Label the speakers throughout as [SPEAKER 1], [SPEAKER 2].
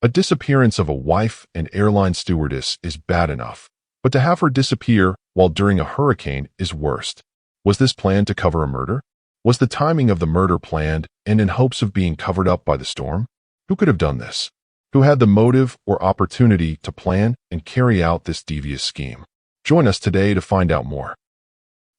[SPEAKER 1] A disappearance of a wife and airline stewardess is bad enough, but to have her disappear while during a hurricane is worst. Was this planned to cover a murder? Was the timing of the murder planned and in hopes of being covered up by the storm? Who could have done this? Who had the motive or opportunity to plan and carry out this devious scheme? Join us today to find out more.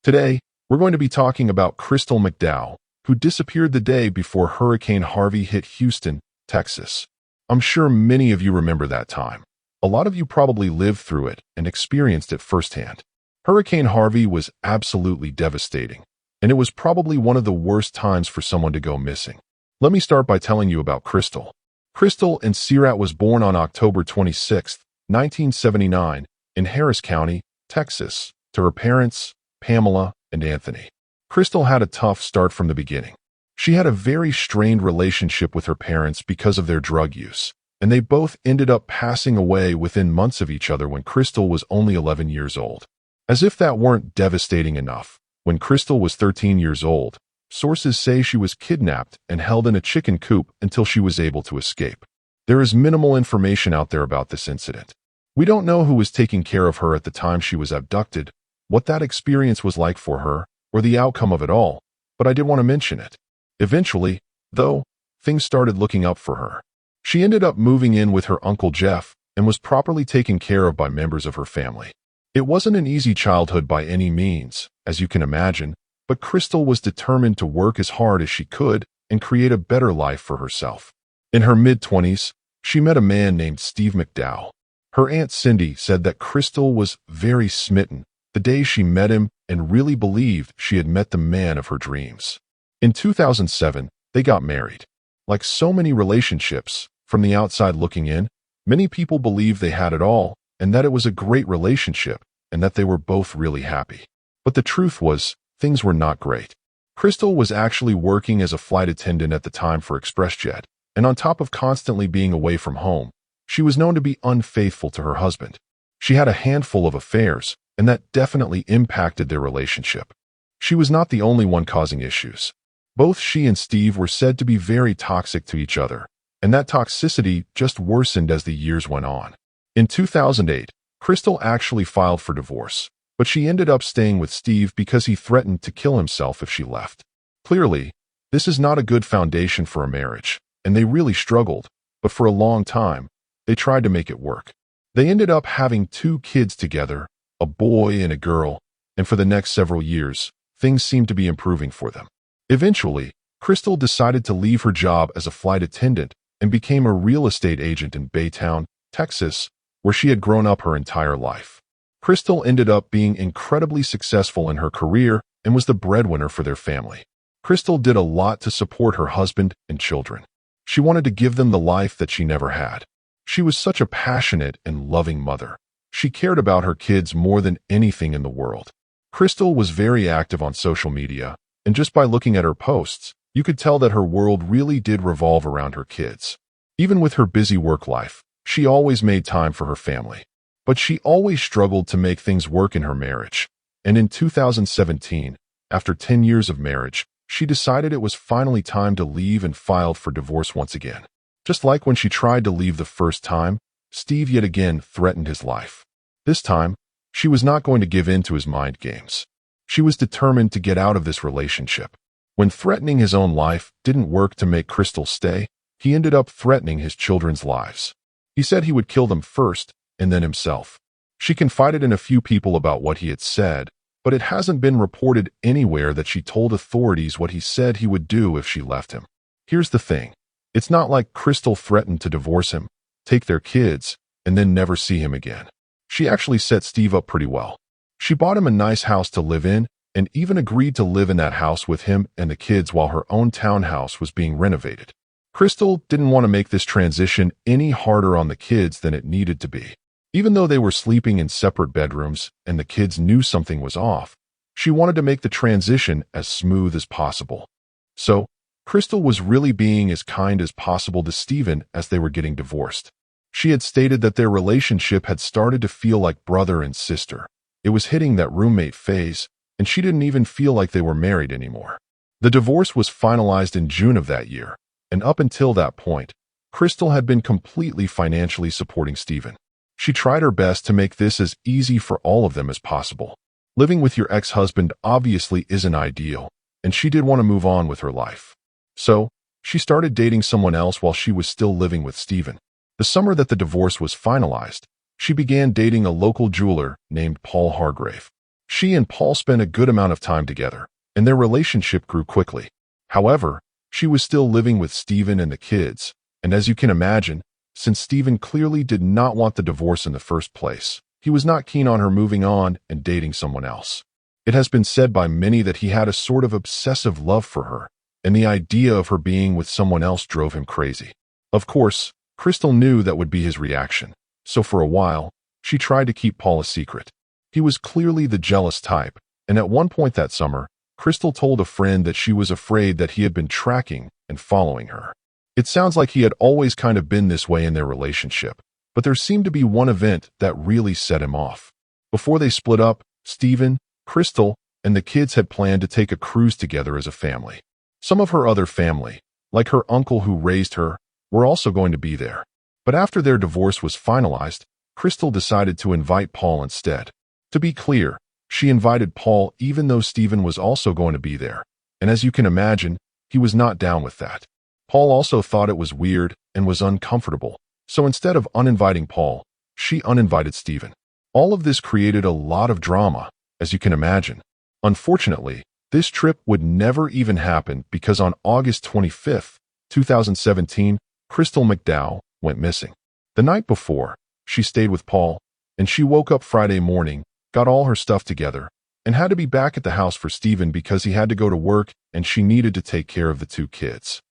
[SPEAKER 1] Today, we're going to be talking about Crystal McDowell, who disappeared the day before Hurricane Harvey hit Houston, Texas. I'm sure many of you remember that time. A lot of you probably lived through it and experienced it firsthand. Hurricane Harvey was absolutely devastating, and it was probably one of the worst times for someone to go missing. Let me start by telling you about Crystal. Crystal Sirat was born on October 26, 1979, in Harris County, Texas, to her parents, Pamela and Anthony. Crystal had a tough start from the beginning. She had a very strained relationship with her parents because of their drug use, and they both ended up passing away within months of each other when Crystal was only 11 years old. As if that weren't devastating enough, when Crystal was 13 years old, sources say she was kidnapped and held in a chicken coop until she was able to escape. There is minimal information out there about this incident. We don't know who was taking care of her at the time she was abducted, what that experience was like for her, or the outcome of it all, but I did want to mention it. Eventually, though, things started looking up for her. She ended up moving in with her Uncle Jeff and was properly taken care of by members of her family. It wasn't an easy childhood by any means, as you can imagine, but Crystal was determined to work as hard as she could and create a better life for herself. In her mid-20s, she met a man named Steve McDowell. Her Aunt Cindy said that Crystal was very smitten the day she met him and really believed she had met the man of her dreams. In 2007, they got married. Like so many relationships, from the outside looking in, many people believed they had it all and that it was a great relationship and that they were both really happy. But the truth was, things were not great. Crystal was actually working as a flight attendant at the time for ExpressJet, and on top of constantly being away from home, she was known to be unfaithful to her husband. She had a handful of affairs, and that definitely impacted their relationship. She was not the only one causing issues. Both she and Steve were said to be very toxic to each other, and that toxicity just worsened as the years went on. In 2008, Crystal actually filed for divorce, but she ended up staying with Steve because he threatened to kill himself if she left. Clearly, this is not a good foundation for a marriage, and they really struggled, but for a long time, they tried to make it work. They ended up having 2 kids together, a boy and a girl, and for the next several years, things seemed to be improving for them. Eventually, Crystal decided to leave her job as a flight attendant and became a real estate agent in Baytown, Texas, where she had grown up her entire life. Crystal ended up being incredibly successful in her career and was the breadwinner for their family. Crystal did a lot to support her husband and children. She wanted to give them the life that she never had. She was such a passionate and loving mother. She cared about her kids more than anything in the world. Crystal was very active on social media, and just by looking at her posts, you could tell that her world really did revolve around her kids. Even with her busy work life, she always made time for her family. But she always struggled to make things work in her marriage. And in 2017, after 10 years of marriage, she decided it was finally time to leave and filed for divorce once again. Just like when she tried to leave the first time, Steve yet again threatened his life. This time, she was not going to give in to his mind games. She was determined to get out of this relationship. When threatening his own life didn't work to make Crystal stay, he ended up threatening his children's lives. He said he would kill them first, and then himself. She confided in a few people about what he had said, but it hasn't been reported anywhere that she told authorities what he said he would do if she left him. Here's the thing. It's not like Crystal threatened to divorce him, take their kids, and then never see him again. She actually set Steve up pretty well. She bought him a nice house to live in and even agreed to live in that house with him and the kids while her own townhouse was being renovated. Crystal didn't want to make this transition any harder on the kids than it needed to be. Even though they were sleeping in separate bedrooms and the kids knew something was off, she wanted to make the transition as smooth as possible. So, Crystal was really being as kind as possible to Steven as they were getting divorced. She had stated that their relationship had started to feel like brother and sister. It was hitting that roommate phase, and she didn't even feel like they were married anymore. The divorce was finalized in June of that year, and up until that point, Crystal had been completely financially supporting Stephen. She tried her best to make this as easy for all of them as possible. Living with your ex-husband obviously isn't ideal, and she did want to move on with her life. So, she started dating someone else while she was still living with Stephen. The summer that the divorce was finalized, she began dating a local jeweler named Paul Hargrave. She and Paul spent a good amount of time together, and their relationship grew quickly. However, she was still living with Stephen and the kids, and as you can imagine, since Stephen clearly did not want the divorce in the first place, he was not keen on her moving on and dating someone else. It has been said by many that he had a sort of obsessive love for her, and the idea of her being with someone else drove him crazy. Of course, Crystal knew that would be his reaction, so for a while, she tried to keep Paul a secret. He was clearly the jealous type, and at one point that summer, Crystal told a friend that she was afraid that he had been tracking and following her. It sounds like he had always kind of been this way in their relationship, but there seemed to be one event that really set him off. Before they split up, Stephen, Crystal, and the kids had planned to take a cruise together as a family. Some of her other family, like her uncle who raised her, were also going to be there. But after their divorce was finalized, Crystal decided to invite Paul instead. To be clear, she invited Paul even though Stephen was also going to be there, and as you can imagine, he was not down with that. Paul also thought it was weird and was uncomfortable, so instead of uninviting Paul, she uninvited Stephen. All of this created a lot of drama, as you can imagine. Unfortunately, this trip would never even happen because on August 25, 2017, Crystal McDowell went missing. The night before, she stayed with Paul, and she woke up Friday morning, got all her stuff together, and had to be back at the house for Stephen because he had to go to work and she needed to take care of the two kids.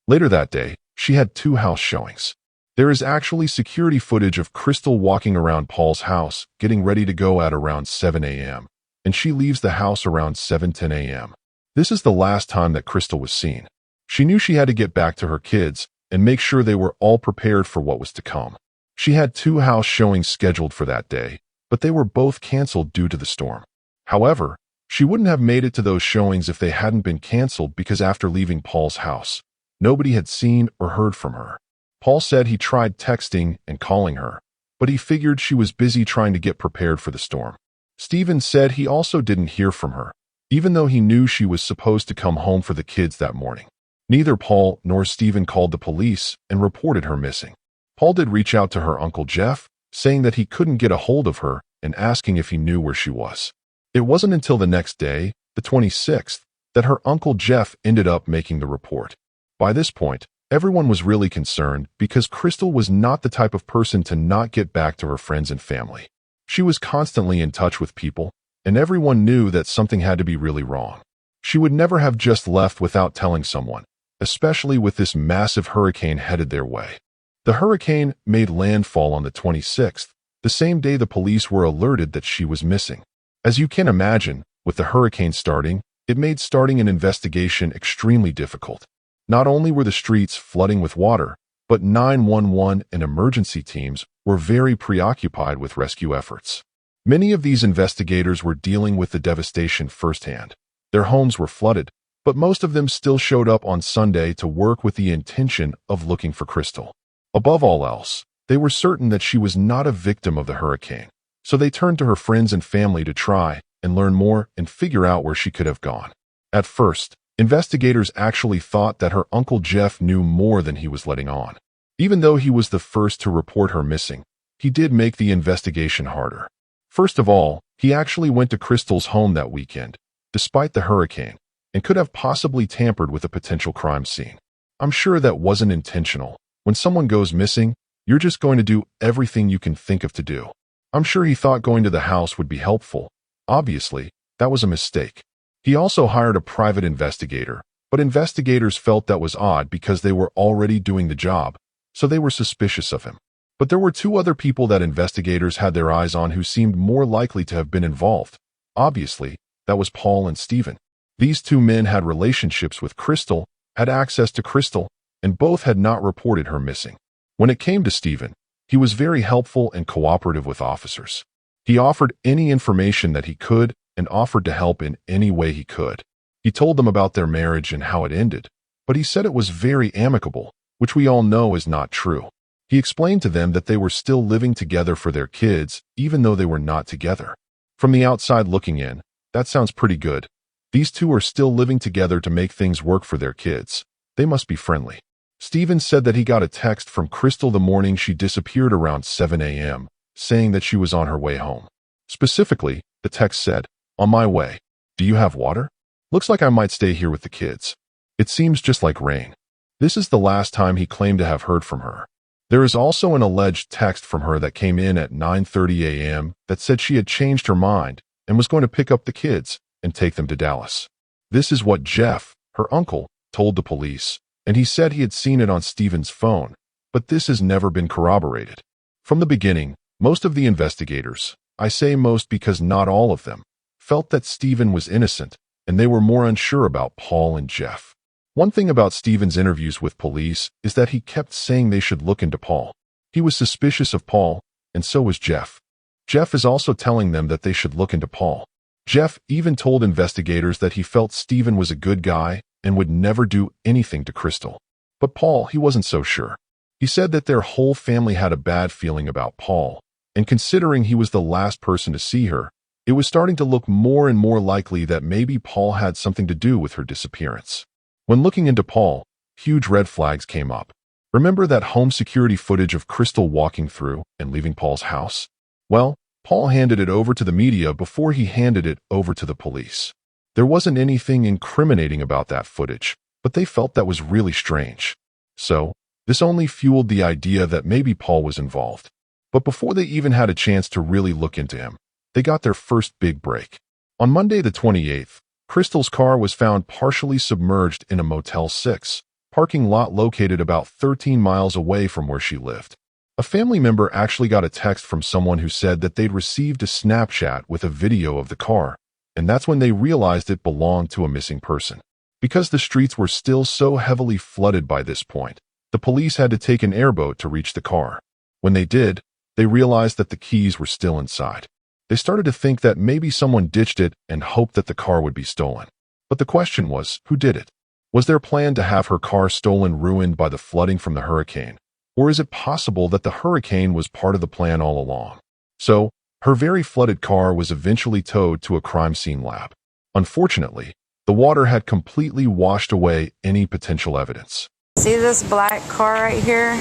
[SPEAKER 1] Later that day, she had 2 house showings. There is actually security footage of Crystal walking around Paul's house, getting ready to go at around 7 a.m., and she leaves the house around 7:10 a.m. This is the last time that Crystal was seen. She knew she had to get back to her kids and make sure they were all prepared for what was to come. She had 2 house showings scheduled for that day, but they were both canceled due to the storm. However, she wouldn't have made it to those showings if they hadn't been canceled because after leaving Paul's house, nobody had seen or heard from her. Paul said he tried texting and calling her, but he figured she was busy trying to get prepared for the storm. Stephen said he also didn't hear from her, even though he knew she was supposed to come home for the kids that morning. Neither Paul nor Stephen called the police and reported her missing. Paul did reach out to her Uncle Jeff, saying that he couldn't get a hold of her and asking if he knew where she was. It wasn't until the next day, the 26th, that her Uncle Jeff ended up making the report. By this point, everyone was really concerned because Crystal was not the type of person to not get back to her friends and family. She was constantly in touch with people, and everyone knew that something had to be really wrong. She would never have just left without telling someone, especially with this massive hurricane headed their way. The hurricane made landfall on the 26th, the same day the police were alerted that she was missing. As you can imagine, with the hurricane starting, it made starting an investigation extremely difficult. Not only were the streets flooding with water, but 911 and emergency teams were very preoccupied with rescue efforts. Many of these investigators were dealing with the devastation firsthand. Their homes were flooded, but most of them still showed up on Sunday to work with the intention of looking for Crystal. Above all else, they were certain that she was not a victim of the hurricane, so they turned to her friends and family to try and learn more and figure out where she could have gone. At first, investigators actually thought that her Uncle Jeff knew more than he was letting on. Even though he was the first to report her missing, he did make the investigation harder. First of all, he actually went to Crystal's home that weekend, despite the hurricane, and could have possibly tampered with a potential crime scene. I'm sure that wasn't intentional. When someone goes missing, you're just going to do everything you can think of to do. I'm sure he thought going to the house would be helpful. Obviously, that was a mistake. He also hired a private investigator, but investigators felt that was odd because they were already doing the job, so they were suspicious of him. But there were 2 other people that investigators had their eyes on who seemed more likely to have been involved. Obviously, that was Paul and Stephen. These 2 men had relationships with Crystal, had access to Crystal, and both had not reported her missing. When it came to Stephen, he was very helpful and cooperative with officers. He offered any information that he could and offered to help in any way he could. He told them about their marriage and how it ended, but he said it was very amicable, which we all know is not true. He explained to them that they were still living together for their kids, even though they were not together. From the outside looking in, that sounds pretty good. These two are still living together to make things work for their kids. They must be friendly. Stephen said that he got a text from Crystal the morning she disappeared around 7 a.m., saying that she was on her way home. Specifically, the text said, "On my way. Do you have water? Looks like I might stay here with the kids. It seems just like rain." This is the last time he claimed to have heard from her. There is also an alleged text from her that came in at 9:30 a.m. that said she had changed her mind and was going to pick up the kids and take them to Dallas. This is what Jeff, her uncle, told the police, and he said he had seen it on Stephen's phone, but this has never been corroborated. From the beginning, most of the investigators, I say most because not all of them, felt that Stephen was innocent, and they were more unsure about Paul and Jeff. One thing about Stephen's interviews with police is that he kept saying they should look into Paul. He was suspicious of Paul, and so was Jeff. Jeff is also telling them that they should look into Paul. Jeff even told investigators that he felt Stephen was a good guy and would never do anything to Crystal. But Paul, he wasn't so sure. He said that their whole family had a bad feeling about Paul, and considering he was the last person to see her, it was starting to look more and more likely that maybe Paul had something to do with her disappearance. When looking into Paul, huge red flags came up. Remember that home security footage of Crystal walking through and leaving Paul's house? Well, Paul handed it over to the media before he handed it over to the police. There wasn't anything incriminating about that footage, but they felt that was really strange. So, this only fueled the idea that maybe Paul was involved. But before they even had a chance to really look into him, they got their first big break. On Monday the 28th, Crystal's car was found partially submerged in a Motel 6 parking lot located about 13 miles away from where she lived. A family member actually got a text from someone who said that they'd received a Snapchat with a video of the car, and that's when they realized it belonged to a missing person. Because the streets were still so heavily flooded by this point, the police had to take an airboat to reach the car. When they did, they realized that the keys were still inside. They started to think that maybe someone ditched it and hoped that the car would be stolen. But the question was, who did it? Was their plan to have her car stolen ruined by the flooding from the hurricane? Or is it possible that the hurricane was part of the plan all along? So, her very flooded car was eventually towed to a crime scene lab. Unfortunately, the water had completely washed away any potential evidence.
[SPEAKER 2] See this black car right here?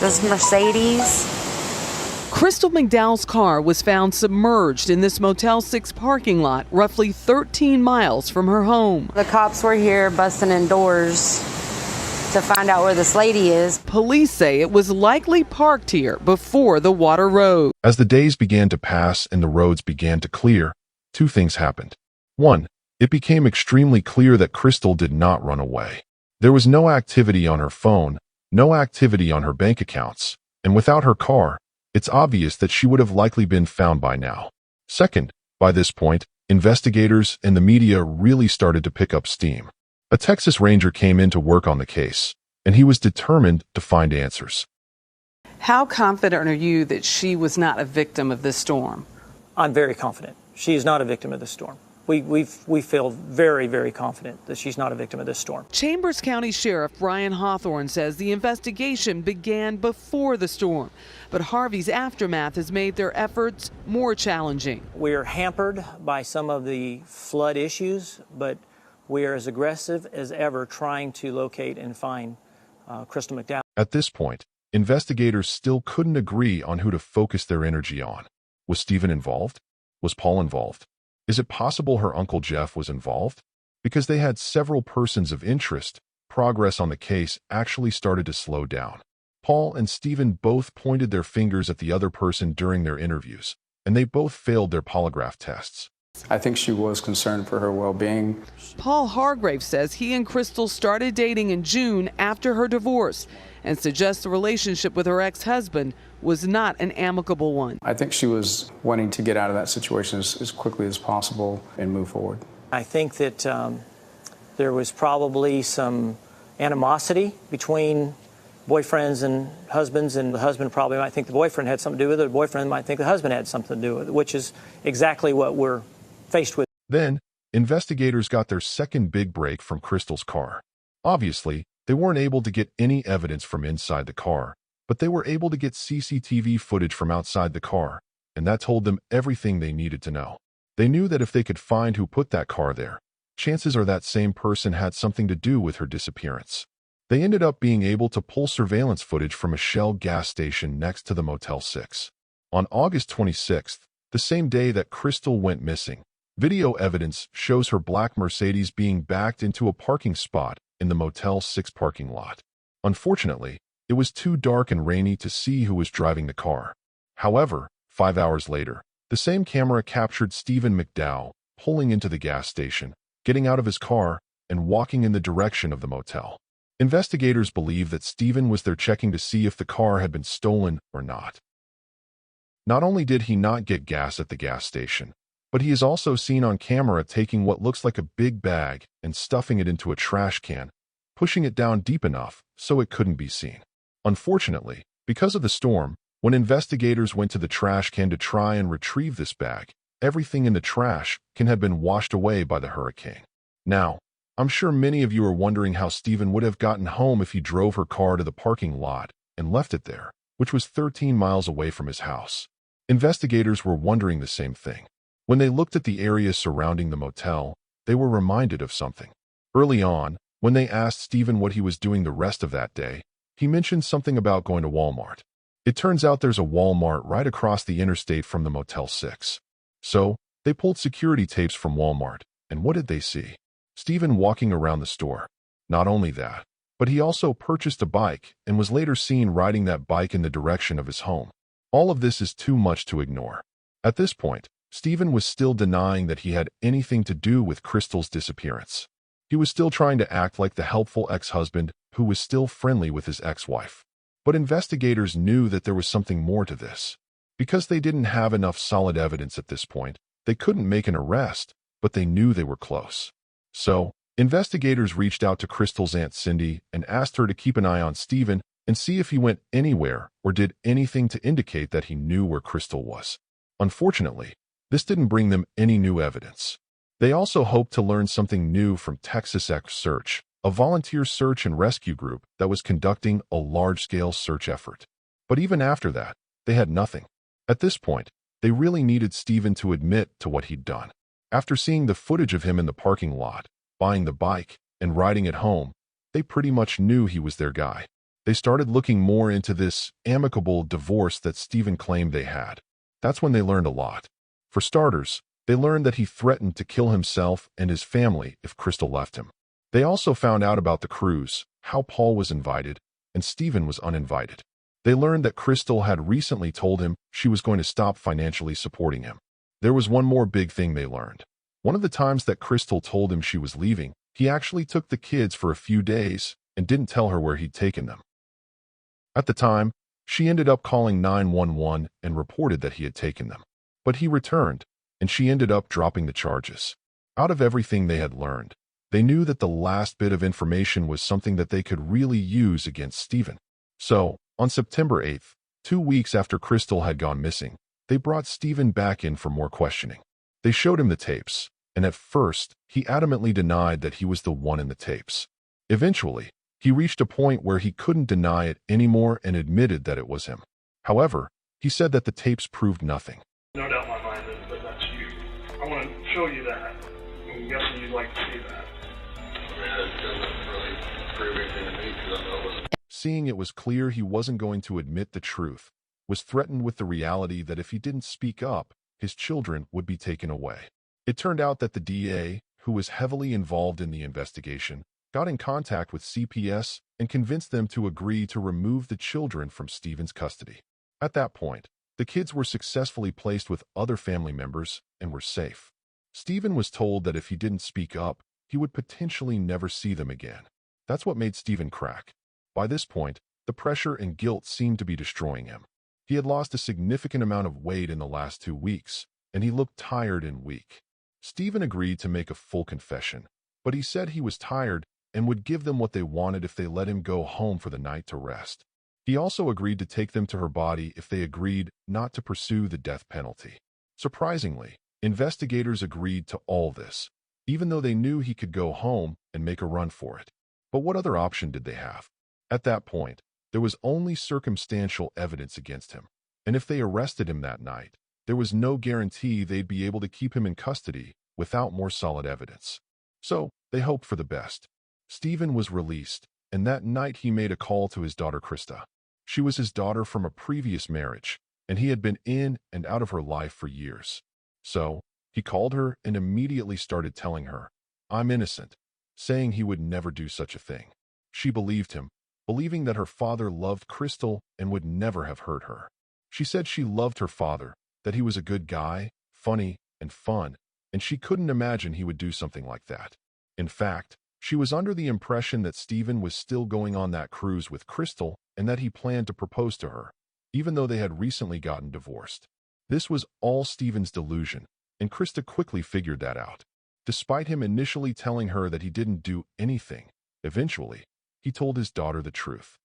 [SPEAKER 2] This Mercedes?
[SPEAKER 3] Crystal McDowell's car was found submerged in this Motel 6 parking lot, roughly 13 miles from her home.
[SPEAKER 2] The cops were here busting in doors to find out where this lady is.
[SPEAKER 3] Police say it was likely parked here before the water rose.
[SPEAKER 1] As the days began to pass and the roads began to clear, two things happened. One, it became extremely clear that Crystal did not run away. There was no activity on her phone, no activity on her bank accounts, and without her car, it's obvious that she would have likely been found by now. Second, by this point, investigators and the media really started to pick up steam. A Texas Ranger came in to work on the case, and he was determined to find answers.
[SPEAKER 3] How confident are you that she was not a victim of this storm?
[SPEAKER 4] I'm very confident. She is not a victim of this storm. We feel very, very confident that she's not a victim of this storm.
[SPEAKER 3] Chambers County Sheriff Brian Hawthorne says the investigation began before the storm, but Harvey's aftermath has made their efforts more challenging.
[SPEAKER 4] We are hampered by some of the flood issues, but we are as aggressive as ever trying to locate and find Crystal McDowell.
[SPEAKER 1] At this point, investigators still couldn't agree on who to focus their energy on. Was Stephen involved? Was Paul involved? Is it possible her uncle Jeff was involved? Because they had several persons of interest, progress on the case actually started to slow down. Paul and Stephen both pointed their fingers at the other person during their interviews, and they both failed their polygraph tests.
[SPEAKER 5] I think she was concerned for her well-being.
[SPEAKER 3] Paul Hargrave says he and Crystal started dating in June after her divorce and suggests the relationship with her ex-husband was not an amicable one.
[SPEAKER 5] I think she was wanting to get out of that situation as quickly as possible and move forward.
[SPEAKER 4] I think that there was probably some animosity between boyfriends and husbands, and the husband probably might think the boyfriend had something to do with it, the boyfriend might think the husband had something to do with it, which is exactly what we're faced with.
[SPEAKER 1] Then, investigators got their second big break from Crystal's car. Obviously, They weren't able to get any evidence from inside the car, but they were able to get CCTV footage from outside the car, and that told them everything they needed to know. They knew that if they could find who put that car there, chances are that same person had something to do with her disappearance. They ended up being able to pull surveillance footage from a Shell gas station next to the Motel 6. On August 26th, the same day that Crystal went missing, video evidence shows her black Mercedes being backed into a parking spot in the Motel 6 parking lot. Unfortunately, it was too dark and rainy to see who was driving the car. However, 5 hours later, the same camera captured Stephen McDowell pulling into the gas station, getting out of his car, and walking in the direction of the motel. Investigators believe that Stephen was there checking to see if the car had been stolen or not. Not only did he not get gas at the gas station, but he is also seen on camera taking what looks like a big bag and stuffing it into a trash can, pushing it down deep enough so it couldn't be seen. Unfortunately, because of the storm, when investigators went to the trash can to try and retrieve this bag, everything in the trash can had been washed away by the hurricane. Now, I'm sure many of you are wondering how Stephen would have gotten home if he drove her car to the parking lot and left it there, which was 13 miles away from his house. Investigators were wondering the same thing. When they looked at the area surrounding the motel, they were reminded of something. Early on, when they asked Stephen what he was doing the rest of that day, he mentioned something about going to Walmart. It turns out there's a Walmart right across the interstate from the Motel 6. So, they pulled security tapes from Walmart, and what did they see? Stephen walking around the store. Not only that, but he also purchased a bike and was later seen riding that bike in the direction of his home. All of this is too much to ignore. At this point, Stephen was still denying that he had anything to do with Crystal's disappearance. He was still trying to act like the helpful ex-husband who was still friendly with his ex-wife. But investigators knew that there was something more to this. Because they didn't have enough solid evidence at this point, they couldn't make an arrest, but they knew they were close. So, investigators reached out to Crystal's Aunt Cindy and asked her to keep an eye on Stephen and see if he went anywhere or did anything to indicate that he knew where Crystal was. Unfortunately, this didn't bring them any new evidence. They also hoped to learn something new from Texas X Search, a volunteer search and rescue group that was conducting a large-scale search effort. But even after that, they had nothing. At this point, they really needed Stephen to admit to what he'd done. After seeing the footage of him in the parking lot, buying the bike, and riding it home, they pretty much knew he was their guy. They started looking more into this amicable divorce that Stephen claimed they had. That's when they learned a lot. For starters, they learned that he threatened to kill himself and his family if Crystal left him. They also found out about the cruise, how Paul was invited, and Stephen was uninvited. They learned that Crystal had recently told him she was going to stop financially supporting him. There was one more big thing they learned. One of the times that Crystal told him she was leaving, he actually took the kids for a few days and didn't tell her where he'd taken them. At the time, she ended up calling 911 and reported that he had taken them. But he returned, and she ended up dropping the charges. Out of everything they had learned, they knew that the last bit of information was something that they could really use against Stephen. So, on September 8th, 2 weeks after Crystal had gone missing, they brought Stephen back in for more questioning. They showed him the tapes, and at first, he adamantly denied that he was the one in the tapes. Eventually, he reached a point where he couldn't deny it anymore and admitted that it was him. However, he said that the tapes proved nothing.
[SPEAKER 6] No doubt in my mind that that's you. I want to show you that. I'm guessing you'd like to see that.
[SPEAKER 7] It doesn't really prove anything to me because I know it wasn't.
[SPEAKER 1] Seeing it was clear he wasn't going to admit the truth, was threatened with the reality that if he didn't speak up, his children would be taken away. It turned out that the DA, who was heavily involved in the investigation, got in contact with CPS and convinced them to agree to remove the children from Stephen's custody. At that point, the kids were successfully placed with other family members and were safe. Stephen was told that if he didn't speak up, he would potentially never see them again. That's what made Stephen crack. By this point, the pressure and guilt seemed to be destroying him. He had lost a significant amount of weight in the last 2 weeks, and he looked tired and weak. Stephen agreed to make a full confession, but he said he was tired and would give them what they wanted if they let him go home for the night to rest. He also agreed to take them to her body if they agreed not to pursue the death penalty. Surprisingly, investigators agreed to all this, even though they knew he could go home and make a run for it. But what other option did they have? At that point, there was only circumstantial evidence against him, and if they arrested him that night, there was no guarantee they'd be able to keep him in custody without more solid evidence. So, they hoped for the best. Stephen was released, and that night he made a call to his daughter Krista. She was his daughter from a previous marriage, and he had been in and out of her life for years. So, he called her and immediately started telling her, "I'm innocent," saying he would never do such a thing. She believed him, believing that her father loved Crystal and would never have hurt her. She said she loved her father, that he was a good guy, funny, and fun, and she couldn't imagine he would do something like that. In fact, she was under the impression that Stephen was still going on that cruise with Crystal and that he planned to propose to her, even though they had recently gotten divorced. This was all Stephen's delusion, and Krista quickly figured that out. Despite him initially telling her that he didn't do anything, eventually, he told his daughter the truth.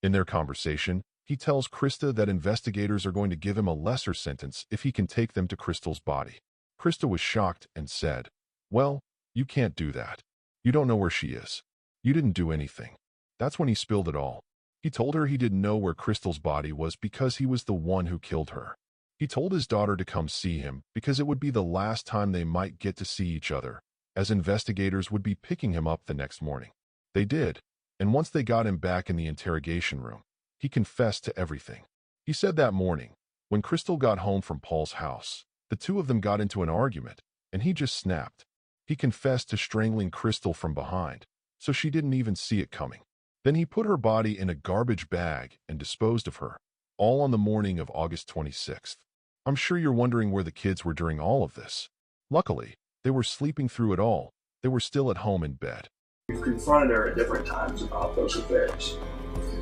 [SPEAKER 1] In their conversation, he tells Krista that investigators are going to give him a lesser sentence if he can take them to Crystal's body. Krista was shocked and said, "Well, you can't do that. You don't know where she is. You didn't do anything." That's when he spilled it all. He told her he didn't know where Crystal's body was because he was the one who killed her. He told his daughter to come see him because it would be the last time they might get to see each other, as investigators would be picking him up the next morning. They did, and once they got him back in the interrogation room, he confessed to everything. He said that morning, when Crystal got home from Paul's house, the two of them got into an argument, and he just snapped. He confessed to strangling Crystal from behind, so she didn't even see it coming. Then he put her body in a garbage bag and disposed of her, all on the morning of August 26th. I'm sure you're wondering where the kids were during all of this. Luckily, they were sleeping through it all. They were still at home in bed.
[SPEAKER 6] You've confronted her at different times about those affairs.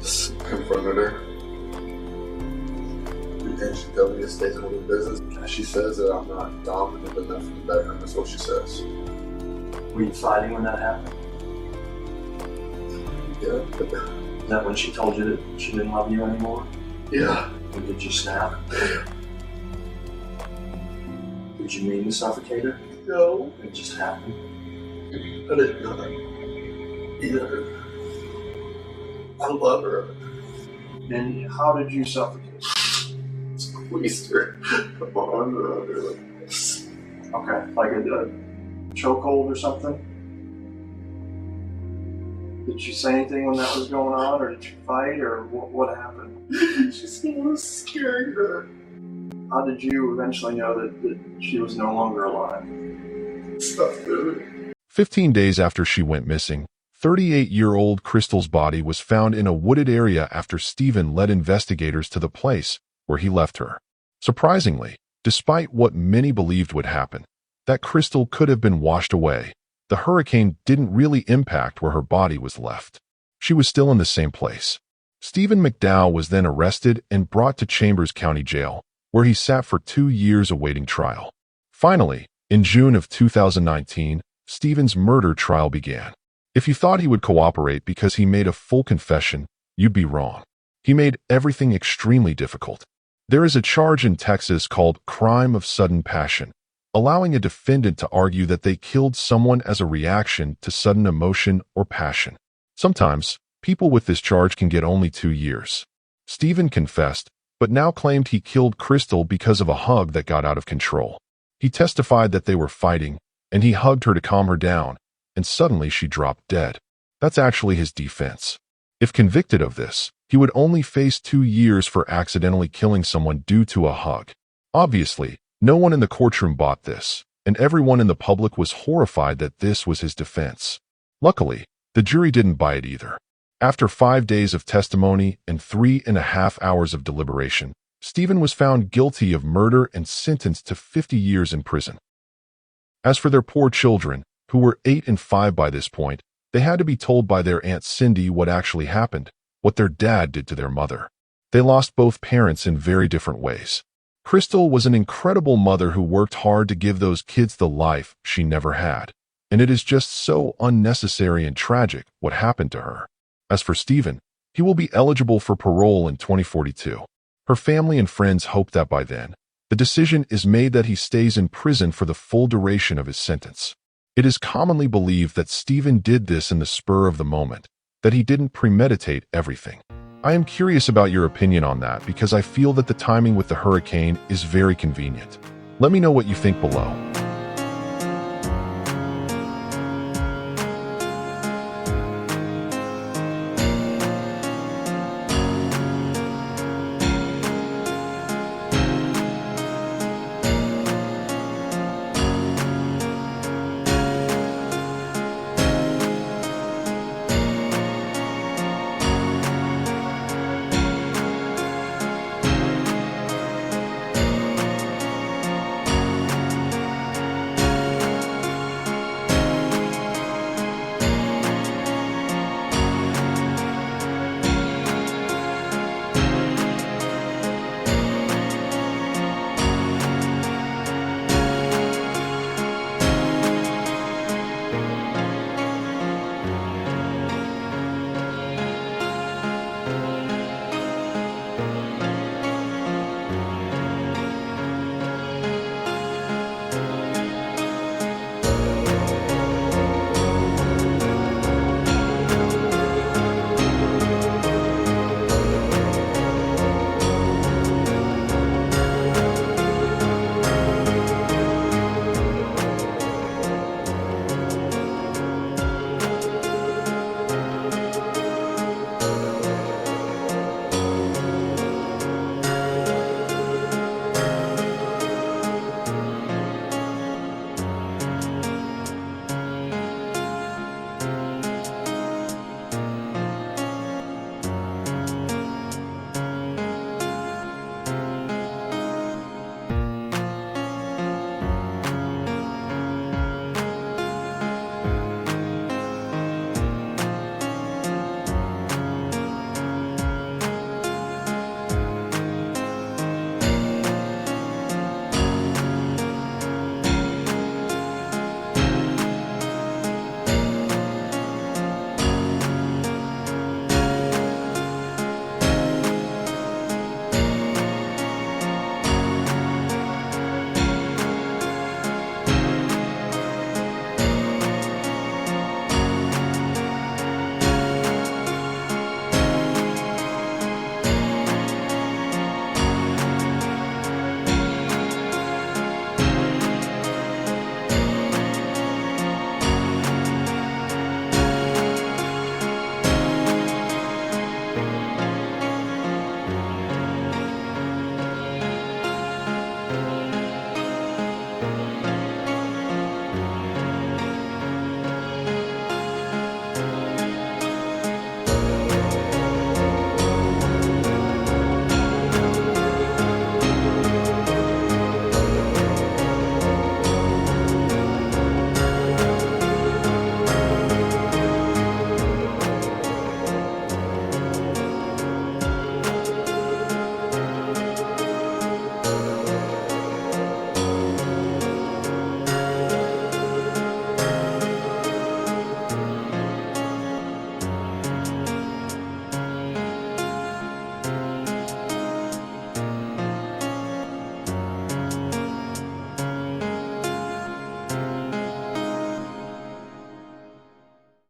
[SPEAKER 7] Just confronted her. And she tells me to stay out of the business. And she says that I'm not dominant enough in the bedroom. That's what she says.
[SPEAKER 6] Were you fighting when that happened?
[SPEAKER 7] Yeah.
[SPEAKER 6] Is that when she told you that she didn't love you anymore?
[SPEAKER 7] Yeah.
[SPEAKER 6] Or did you snap? Did you mean to suffocate her?
[SPEAKER 7] No.
[SPEAKER 6] It just happened.
[SPEAKER 7] I didn't know that. Either. I love her.
[SPEAKER 6] And how did you suffocate?
[SPEAKER 7] Squeezed her. Come on, like this.
[SPEAKER 6] Okay, like a chokehold or something? Did she say anything when that was going on, or did you fight, or what happened?
[SPEAKER 7] She said I was scaring her.
[SPEAKER 6] How did you eventually know that she was no longer alive?
[SPEAKER 7] Stop moving.
[SPEAKER 1] 15 days after she went missing, 38-year-old Crystal's body was found in a wooded area after Stephen led investigators to the place where he left her. Surprisingly, despite what many believed would happen, that Crystal could have been washed away, the hurricane didn't really impact where her body was left. She was still in the same place. Stephen McDowell was then arrested and brought to Chambers County Jail, where he sat for 2 years awaiting trial. Finally, in June of 2019, Stephen's murder trial began. If you thought he would cooperate because he made a full confession, you'd be wrong. He made everything extremely difficult. There is a charge in Texas called crime of sudden passion, allowing a defendant to argue that they killed someone as a reaction to sudden emotion or passion. Sometimes, people with this charge can get only 2 years. Stephen confessed, but now claimed he killed Crystal because of a hug that got out of control. He testified that they were fighting, and he hugged her to calm her down, and suddenly she dropped dead. That's actually his defense. If convicted of this, he would only face 2 years for accidentally killing someone due to a hug. Obviously, no one in the courtroom bought this, and everyone in the public was horrified that this was his defense. Luckily, the jury didn't buy it either. After 5 days of testimony and 3.5 hours of deliberation, Stephen was found guilty of murder and sentenced to 50 years in prison. As for their poor children, who were 8 and 5 by this point, they had to be told by their Aunt Cindy what actually happened, what their dad did to their mother. They lost both parents in very different ways. Crystal was an incredible mother who worked hard to give those kids the life she never had, and it is just so unnecessary and tragic what happened to her. As for Stephen, he will be eligible for parole in 2042. Her family and friends hope that by then, the decision is made that he stays in prison for the full duration of his sentence. It is commonly believed that Stephen did this in the spur of the moment, that he didn't premeditate everything. I am curious about your opinion on that because I feel that the timing with the hurricane is very convenient. Let me know what you think below.